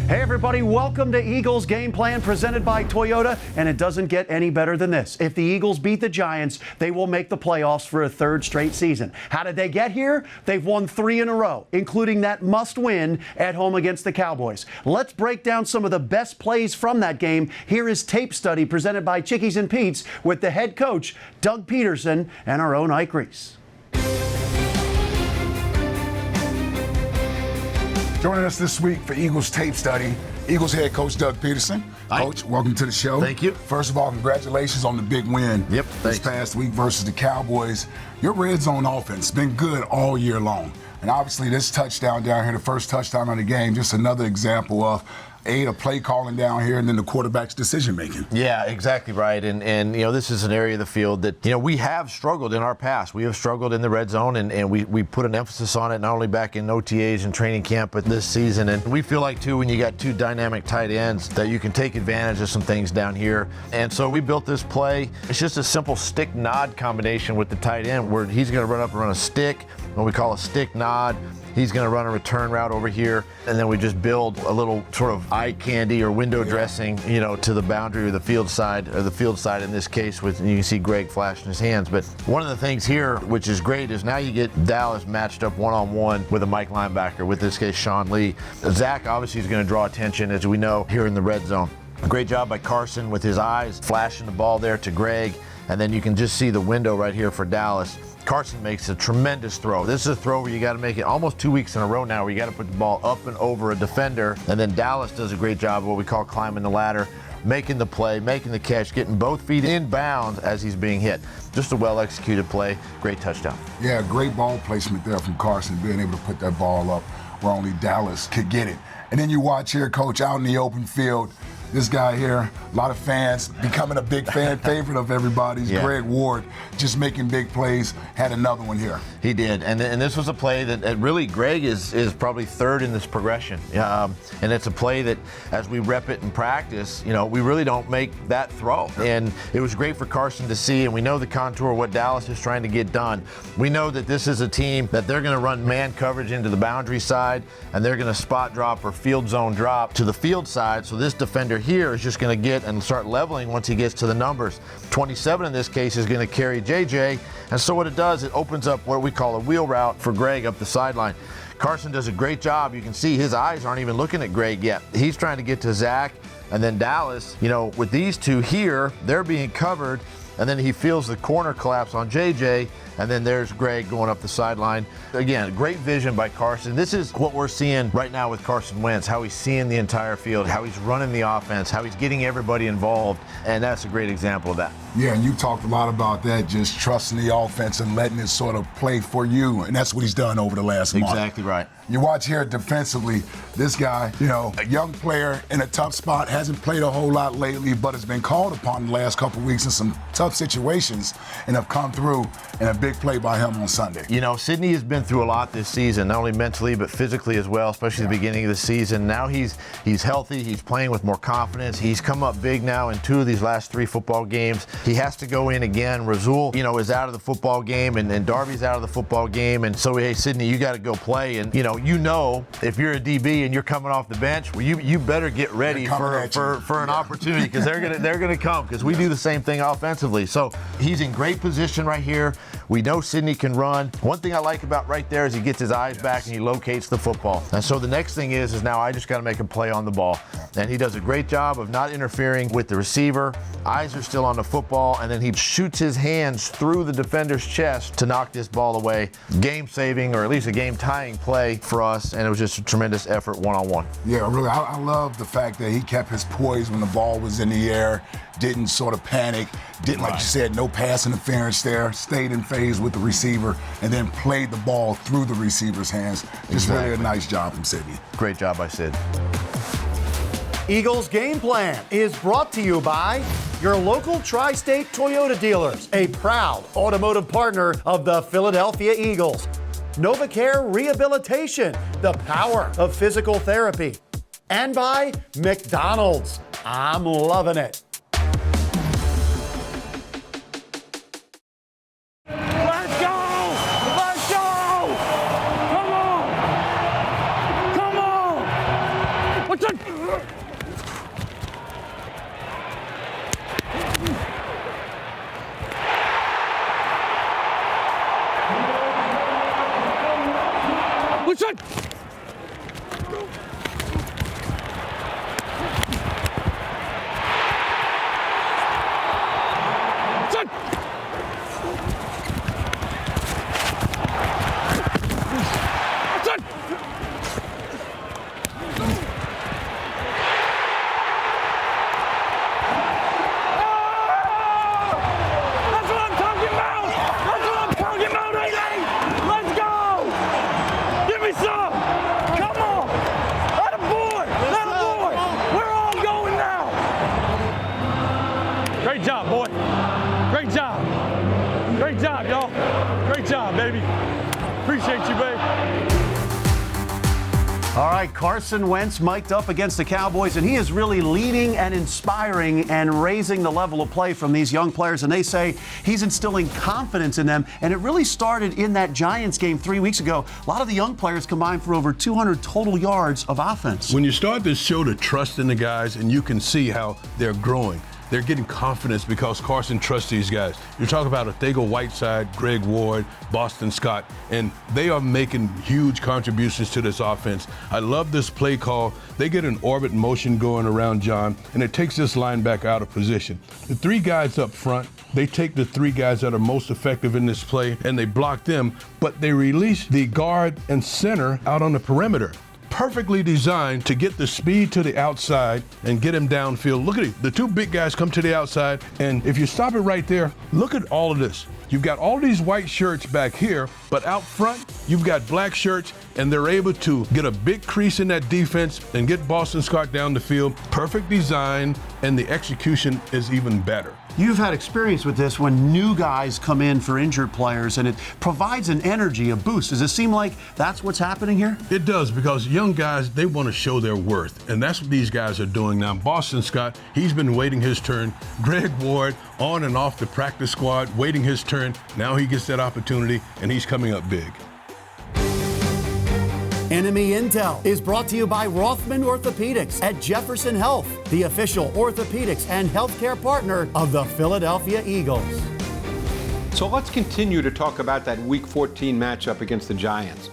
Hey everybody, welcome to Eagles Game Plan presented by Toyota, and it doesn't get any better than this. If the Eagles beat the Giants, they will make the playoffs for a third straight season. How did they get here? They've won 3 in a row, including that must-win at home against the Cowboys. Let's break down some of the best plays from that game. Here is tape study presented by Chickies and Pete's with the head coach, Doug Peterson, and our own Ike Reese. Joining us this week for Eagles tape study, Eagles head coach Doug Peterson. Hi. Coach, welcome to the show. Thank you. First of all, congratulations on the big win this past week versus the Cowboys. Your red zone offense has been good all year long. And obviously this touchdown down here, the first touchdown of the game, just another example of the play calling down here and then the quarterback's decision making. Yeah, exactly right. And you know, this is an area of the field that, you know, we have struggled in our past. We have struggled in the red zone, and we put an emphasis on it not only back in OTAs and training camp, but this season. And we feel like, too, when you got 2 dynamic tight ends, that you can take advantage of some things down here. And so we built this play. It's just a simple stick-nod combination with the tight end where he's going to run up and run a stick, what we call a stick nod. He's going to run a return route over here, and then we just build a little sort of eye candy or window dressing, you know, to the boundary or the field side in this case. With, and you can see Greg flashing his hands. But one of the things here, which is great, is now you get Dallas matched up one-on-one with a Mike linebacker, with this case Sean Lee. Zach obviously is going to draw attention, as we know, here in the red zone. A great job by Carson with his eyes flashing the ball there to Greg, and then you can just see the window right here for Dallas. Carson makes a tremendous throw. This is a throw where you got to make it almost 2 weeks in a row now, where you got to put the ball up and over a defender. And then Dallas does a great job of what we call climbing the ladder, making the play, making the catch, getting both feet in bounds as he's being hit. Just a well-executed play. Great touchdown. Yeah, great ball placement there from Carson, being able to put that ball up where only Dallas could get it. And then you watch here, Coach, out in the open field, this guy here, a lot of fans, becoming a big fan favorite of everybody's, Greg Ward, just making big plays, had another one here. He did, and this was a play that really Greg is probably third in this progression. And it's a play that, as we rep it in practice, you know, we really don't make that throw. And it was great for Carson to see, and we know the contour of what Dallas is trying to get done. We know that this is a team that they're going to run man coverage into the boundary side, and they're going to spot drop or field zone drop to the field side, so this defender here is just going to get and start leveling once he gets to the numbers. 27 in this case is going to carry JJ, and so what it does, it opens up what we call a wheel route for Greg up the sideline. Carson does a great job. You can see his eyes aren't even looking at Greg yet. He's trying to get to Zach, and then Dallas, you know, with these two here, they're being covered, and then he feels the corner collapse on JJ, and then there's Greg going up the sideline. Again, great vision by Carson. This is what we're seeing right now with Carson Wentz, how he's seeing the entire field, how he's running the offense, how he's getting everybody involved, and that's a great example of that. Yeah, and you talked a lot about that, just trusting the offense and letting it sort of play for you, and that's what he's done over the last month. Exactly right. You watch here defensively, this guy, you know, a young player in a tough spot, hasn't played a whole lot lately, but has been called upon the last couple of weeks in some tough situations and have come through in a big play by him on Sunday. You know, Sidney has been through a lot this season, not only mentally but physically as well, especially the beginning of the season. Now he's healthy, he's playing with more confidence. He's come up big now in 2 of these last 3 football games. He has to go in again. Razul, you know, is out of the football game, and Darby's out of the football game, and so, hey, Sidney, you got to go play. And, you know, if you're a DB and you're coming off the bench, well, you better get ready for an opportunity, because they're gonna come, because we do the same thing offensively. So he's in great position right here. We know Sidney can run. One thing I like about right there is he gets his eyes back and he locates the football. And so the next thing is now I just got to make a play on the ball. And he does a great job of not interfering with the receiver. Eyes are still on the football, and then he shoots his hands through the defender's chest to knock this ball away. Game-saving, or at least a game-tying play for us, and it was just a tremendous effort one-on-one. Yeah, really, I love the fact that he kept his poise when the ball was in the air, didn't sort of panic, didn't, like you said, no pass interference there, stayed in phase with the receiver, and then played the ball through the receiver's hands. Just really a nice job from Sidney. Great job by Sid. Eagles Game Plan is brought to you by your local Tri-State Toyota dealers, a proud automotive partner of the Philadelphia Eagles. NovaCare Rehabilitation, the power of physical therapy. And by McDonald's. I'm loving it. Let's go! Let's go! Come on! Push it! Great job, boy. Great job. Great job, y'all. Great job, baby. Appreciate you, babe. All right, Carson Wentz mic'd up against the Cowboys, and he is really leading and inspiring and raising the level of play from these young players. And they say he's instilling confidence in them. And it really started in that Giants game 3 weeks ago. A lot of the young players combined for over 200 total yards of offense. When you start to show the trust in the guys, and you can see how they're growing. They're getting confidence because Carson trusts these guys. You're talking about Whiteside, Greg Ward, Boston Scott, and they are making huge contributions to this offense. I love this play call. They get an orbit motion going around John, and it takes this linebacker out of position. The three guys up front, they take the three guys that are most effective in this play, and they block them, but they release the guard and center out on the perimeter. Perfectly designed to get the speed to the outside and get him downfield. Look at it. The two big guys come to the outside, and if you stop it right there, look at all of this. You've got all these white shirts back here, but out front, you've got black shirts, and they're able to get a big crease in that defense and get Boston Scott down the field. Perfect design, and the execution is even better. You've had experience with this when new guys come in for injured players, and it provides an energy, a boost. Does it seem like that's what's happening here? It does, because young guys, they want to show their worth, and that's what these guys are doing now. Boston Scott, he's been waiting his turn. Greg Ward, on and off the practice squad, waiting his turn. Now he gets that opportunity, and he's coming up big. Enemy Intel is brought to you by Rothman Orthopedics at Jefferson Health, the official orthopedics and healthcare partner of the Philadelphia Eagles. So let's continue to talk about that Week 14 matchup against the Giants.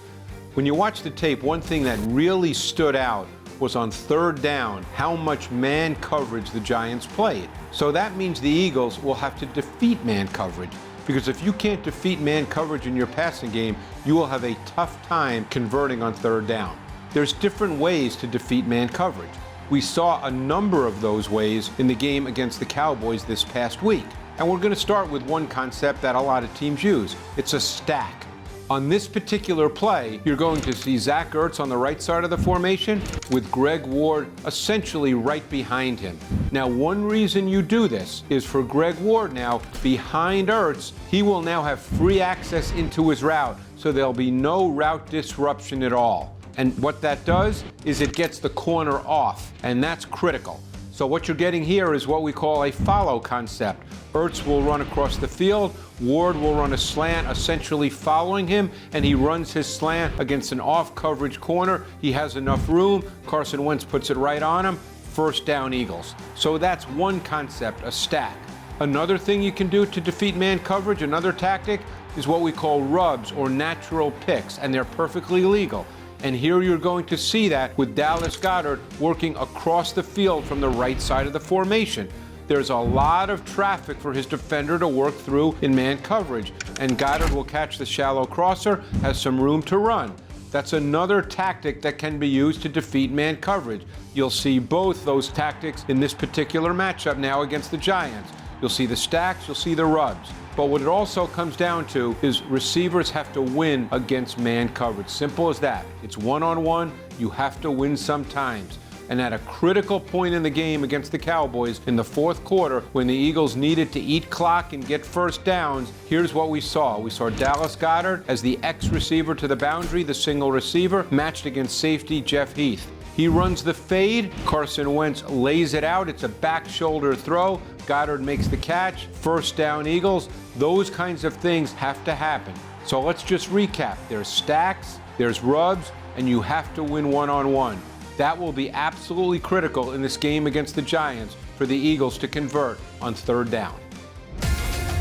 When you watch the tape, one thing that really stood out was on third down, how much man coverage the Giants played. So that means the Eagles will have to defeat man coverage. Because if you can't defeat man coverage in your passing game, you will have a tough time converting on third down. There's different ways to defeat man coverage. We saw a number of those ways in the game against the Cowboys this past week. And we're going to start with one concept that a lot of teams use. It's a stack. On this particular play, you're going to see Zach Ertz on the right side of the formation with Greg Ward essentially right behind him. Now, one reason you do this is for Greg Ward now, behind Ertz, he will now have free access into his route, so there'll be no route disruption at all. And what that does is it gets the corner off, and that's critical. So what you're getting here is what we call a follow concept. Ertz will run across the field, Ward will run a slant, essentially following him, and he runs his slant against an off-coverage corner. He has enough room. Carson Wentz puts it right on him. First down, Eagles. So that's one concept, a stack. Another thing you can do to defeat man coverage, another tactic, is what we call rubs or natural picks, and they're perfectly legal. And here you're going to see that with Dallas Goedert working across the field from the right side of the formation. There's a lot of traffic for his defender to work through in man coverage, and Goedert will catch the shallow crosser, has some room to run. That's another tactic that can be used to defeat man coverage. You'll see both those tactics in this particular matchup now against the Giants. You'll see the stacks, you'll see the rubs. But what it also comes down to is receivers have to win against man coverage. Simple as that. It's one-on-one. You have to win sometimes. And at a critical point in the game against the Cowboys in the fourth quarter, when the Eagles needed to eat clock and get first downs, here's what we saw. We saw Dallas Goedert as the X-receiver to the boundary, the single receiver, matched against safety Jeff Heath. He runs the fade. Carson Wentz lays it out. It's a back shoulder throw. Goedert makes the catch. First down, Eagles. Those kinds of things have to happen. So let's just recap. There's stacks, there's rubs, and you have to win one-on-one. That will be absolutely critical in this game against the Giants for the Eagles to convert on third down.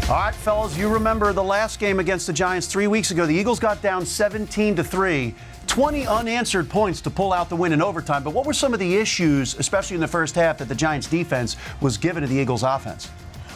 All right, fellas, you remember the last game against the Giants 3 weeks ago. The Eagles got down 17-3. 20 unanswered points to pull out the win in overtime. But what were some of the issues, especially in the first half, that the Giants defense was given to the Eagles offense?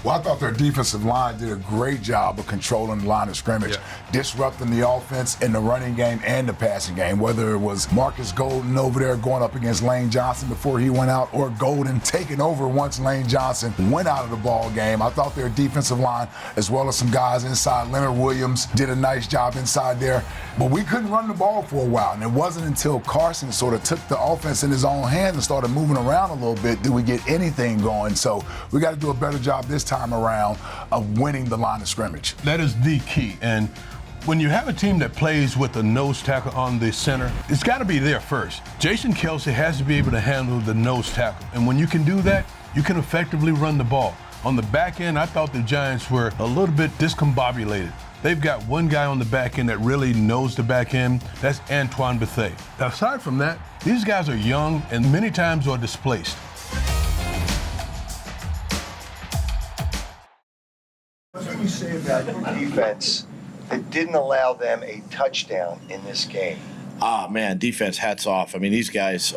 Well, I thought their defensive line did a great job of controlling the line of scrimmage, disrupting the offense in the running game and the passing game, whether it was Marcus Golden over there going up against Lane Johnson before he went out, or Golden taking over once Lane Johnson went out of the ball game. I thought their defensive line, as well as some guys inside, Leonard Williams did a nice job inside there, but we couldn't run the ball for a while, and it wasn't until Carson sort of took the offense in his own hands and started moving around a little bit did we get anything going. So we got to do a better job this time around of winning the line of scrimmage. That is the key. And when you have a team that plays with a nose tackle on the center, it's got to be there first. Jason Kelce has to be able to handle the nose tackle. And when you can do that, you can effectively run the ball. On the back end, I thought the Giants were a little bit discombobulated. They've got one guy on the back end that really knows the back end. That's Antoine Bethea. Aside from that, these guys are young and many times are displaced. What can you say about your defense that didn't allow them a touchdown in this game? Man, defense, hats off. I mean, these guys,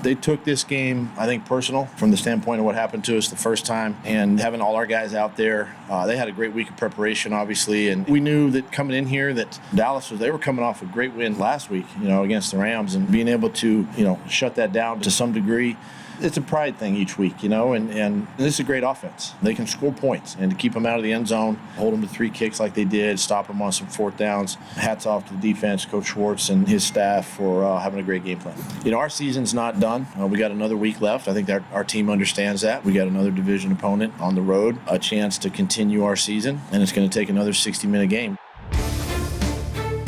they took this game, I think, personal from the standpoint of what happened to us the first time. And having all our guys out there, they had a great week of preparation, obviously. And we knew that coming in here that Dallas they were coming off a great win last week, against the Rams. And being able to, shut that down to some degree, it's a pride thing each week, and this is a great offense. They can score points, and to keep them out of the end zone, hold them to 3 kicks like they did, stop them on some 4th downs. Hats off to the defense, Coach Schwartz and his staff for having a great game plan. Our season's not done. We got another week left. I think that our team understands that. We got another division opponent on the road, a chance to continue our season, and it's going to take another 60-minute game.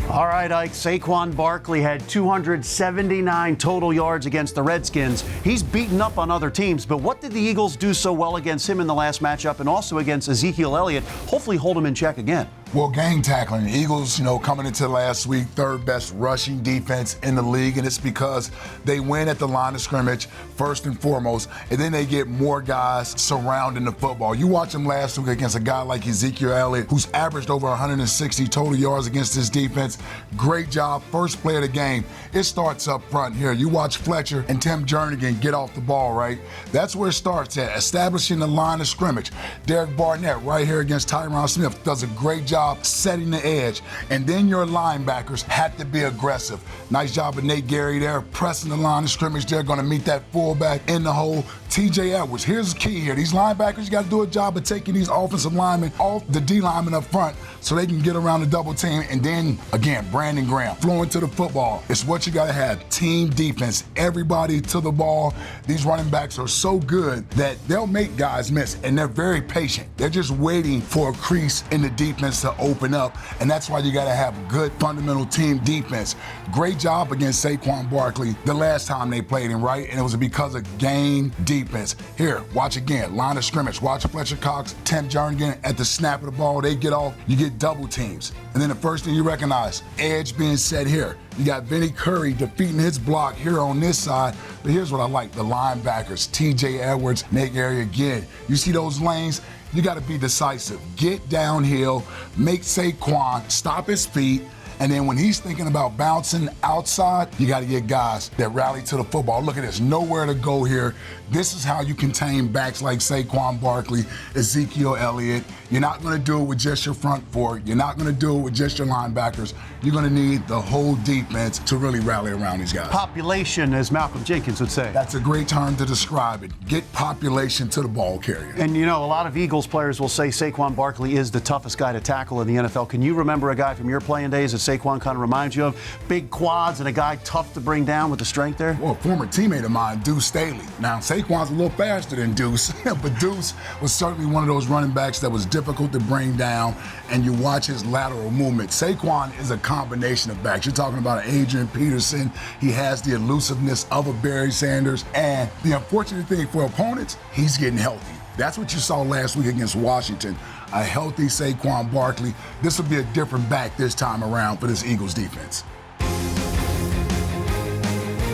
All right, Ike, Saquon Barkley had 279 total yards against the Redskins. He's beaten up on other teams, but what did the Eagles do so well against him in the last matchup and also against Ezekiel Elliott? Hopefully hold him in check again. Well, gang tackling. The Eagles, coming into last week, 3rd best rushing defense in the league, and it's because they win at the line of scrimmage, first and foremost, and then they get more guys surrounding the football. You watch them last week against a guy like Ezekiel Elliott, who's averaged over 160 total yards against his defense. Great job, first play of the game. It starts up front here. You watch Fletcher and Tim Jernigan get off the ball, right? That's where it starts at, establishing the line of scrimmage. Derek Barnett right here against Tyron Smith does a great job setting the edge, and then your linebackers had to be aggressive. Nice job of Nate Gary there, pressing the line of scrimmage. They're going to meet that fullback in the hole. TJ Edwards, here's the key here. These linebackers, you got to do a job of taking these offensive linemen off the D linemen up front so they can get around the double team. And then, again, Brandon Graham flowing to the football. It's what you got to have. Team defense, everybody to the ball. These running backs are so good that they'll make guys miss, and they're very patient. They're just waiting for a crease in the defense to open up, and that's why you got to have good fundamental team defense. Great job against Saquon Barkley the last time they played him, right? And it was because of game defense. Here, watch again, line of scrimmage. Watch Fletcher Cox, Tim Jernigan at the snap of the ball. They get off, you get double teams. And then the first thing you recognize, edge being set here. You got Vinny Curry defeating his block here on this side. But here's what I like, the linebackers, TJ Edwards, Nate Gary again. You see those lanes? You got to be decisive. Get downhill, make Saquon stop his feet, and then when he's thinking about bouncing outside, you got to get guys that rally to the football. Look at this, nowhere to go here. This is how you contain backs like Saquon Barkley, Ezekiel Elliott. You're not going to do it with just your front four. You're not going to do it with just your linebackers. You're going to need the whole defense to really rally around these guys. Population, as Malcolm Jenkins would say. That's a great term to describe it. Get population to the ball carrier. And a lot of Eagles players will say Saquon Barkley is the toughest guy to tackle in the NFL. Can you remember a guy from your playing days that Saquon kind of reminds you of? Big quads and a guy tough to bring down with the strength there? Well, a former teammate of mine, Deuce Staley. Now, Saquon's a little faster than Deuce, but Deuce was certainly one of those running backs that was difficult to bring down, and you watch his lateral movement. Saquon is a combination of backs. You're talking about an Adrian Peterson. He has the elusiveness of a Barry Sanders, and the unfortunate thing for opponents, he's getting healthy. That's what you saw last week against Washington. A healthy Saquon Barkley. This will be a different back this time around for this Eagles defense.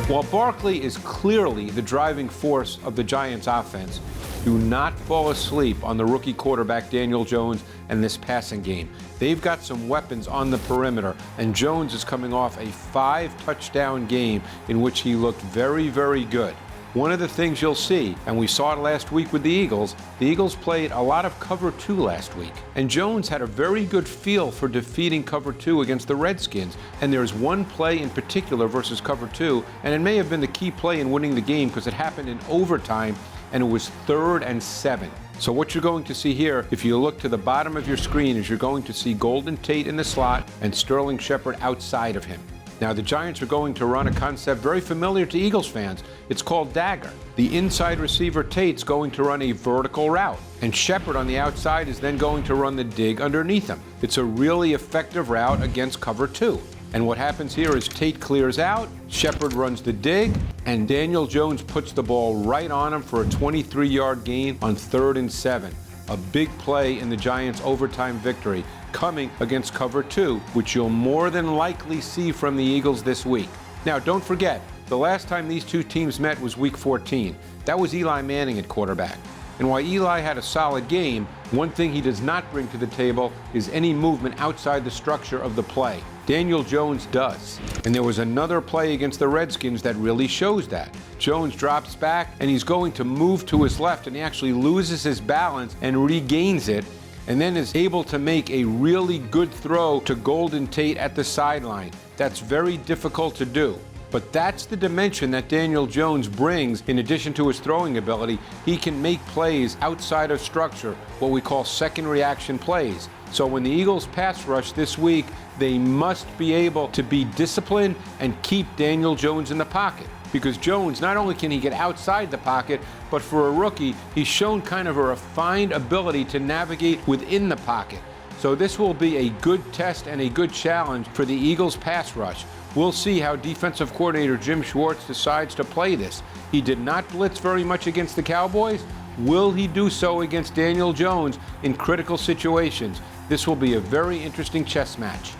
While Barkley is clearly the driving force of the Giants' offense, do not fall asleep on the rookie quarterback Daniel Jones and this passing game. They've got some weapons on the perimeter, and Jones is coming off a 5-touchdown game in which he looked very, very good. One of the things you'll see, and we saw it last week with the Eagles played a lot of cover 2 last week. And Jones had a very good feel for defeating cover 2 against the Redskins. And there's one play in particular versus cover 2, and it may have been the key play in winning the game because it happened in overtime, and it was 3rd and 7. So what you're going to see here, if you look to the bottom of your screen, is you're going to see Golden Tate in the slot and Sterling Shepard outside of him. Now, the Giants are going to run a concept very familiar to Eagles fans. It's called dagger. The inside receiver, Tate's going to run a vertical route, and Shepard on the outside is then going to run the dig underneath him. It's a really effective route against cover 2. And what happens here is Tate clears out, Shepard runs the dig, and Daniel Jones puts the ball right on him for a 23-yard gain on 3rd and 7. A big play in the Giants' overtime victory, coming against cover 2, which you'll more than likely see from the Eagles this week. Now, don't forget, the last time these two teams met was week 14. That was Eli Manning at quarterback. And while Eli had a solid game, one thing he does not bring to the table is any movement outside the structure of the play. Daniel Jones does. And there was another play against the Redskins that really shows that. Jones drops back, and he's going to move to his left, and he actually loses his balance and regains it, and then is able to make a really good throw to Golden Tate at the sideline. That's very difficult to do. But that's the dimension that Daniel Jones brings. In addition to his throwing ability, he can make plays outside of structure, what we call second reaction plays. So when the Eagles pass rush this week, they must be able to be disciplined and keep Daniel Jones in the pocket. Because Jones, not only can he get outside the pocket, but for a rookie, he's shown kind of a refined ability to navigate within the pocket. So this will be a good test and a good challenge for the Eagles pass rush. We'll see how defensive coordinator Jim Schwartz decides to play this. He did not blitz very much against the Cowboys. Will he do so against Daniel Jones in critical situations? This will be a very interesting chess match.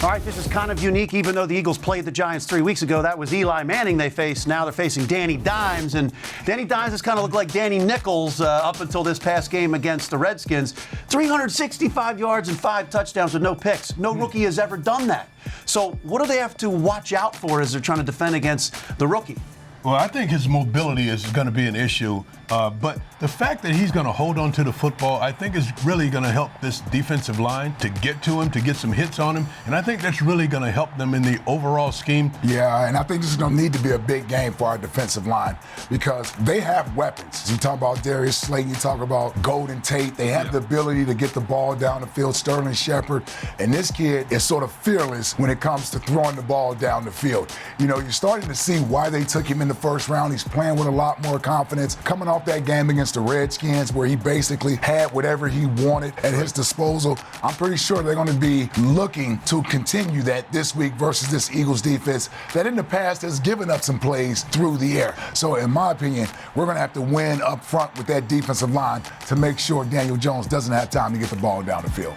All right, this is kind of unique. Even though the Eagles played the Giants 3 weeks ago, that was Eli Manning they faced. Now they're facing Danny Dimes, and Danny Dimes has kind of looked like Danny Nichols up until this past game against the Redskins. 365 yards and 5 touchdowns with no picks. No rookie has ever done that. So what do they have to watch out for as they're trying to defend against the rookie? Well, I think his mobility is going to be an issue, but the fact that he's going to hold on to the football, I think is really going to help this defensive line to get to him, to get some hits on him, and I think that's really going to help them in the overall scheme. Yeah, and I think this is going to need to be a big game for our defensive line because they have weapons. You talk about Darius Slayton, you talk about Golden Tate. They have the ability to get the ball down the field, Sterling Shepard, and this kid is sort of fearless when it comes to throwing the ball down the field. You know, you're starting to see why they took him in the first round. He's playing with a lot more confidence. Coming off that game against the Redskins where he basically had whatever he wanted at his disposal, I'm pretty sure they're going to be looking to continue that this week versus this Eagles defense that in the past has given up some plays through the air. So in my opinion, we're going to have to win up front with that defensive line to make sure Daniel Jones doesn't have time to get the ball down the field.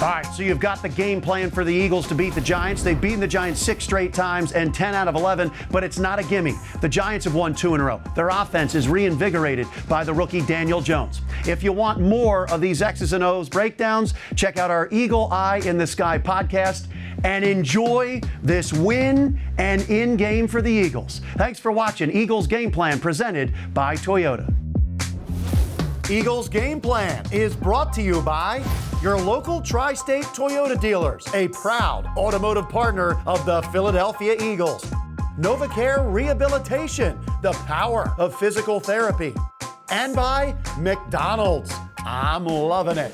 All right, so you've got the game plan for the Eagles to beat the Giants. They've beaten the Giants 6 straight times and 10 out of 11, but it's not a gimme. The Giants have won 2 in a row. Their offense is reinvigorated by the rookie Daniel Jones. If you want more of these X's and O's breakdowns, check out our Eagle Eye in the Sky podcast and enjoy this win and in-game for the Eagles. Thanks for watching Eagles Game Plan presented by Toyota. Eagles Game Plan is brought to you by your local Tri-State Toyota dealers, a proud automotive partner of the Philadelphia Eagles. NovaCare Rehabilitation, the power of physical therapy. And by McDonald's. I'm loving it.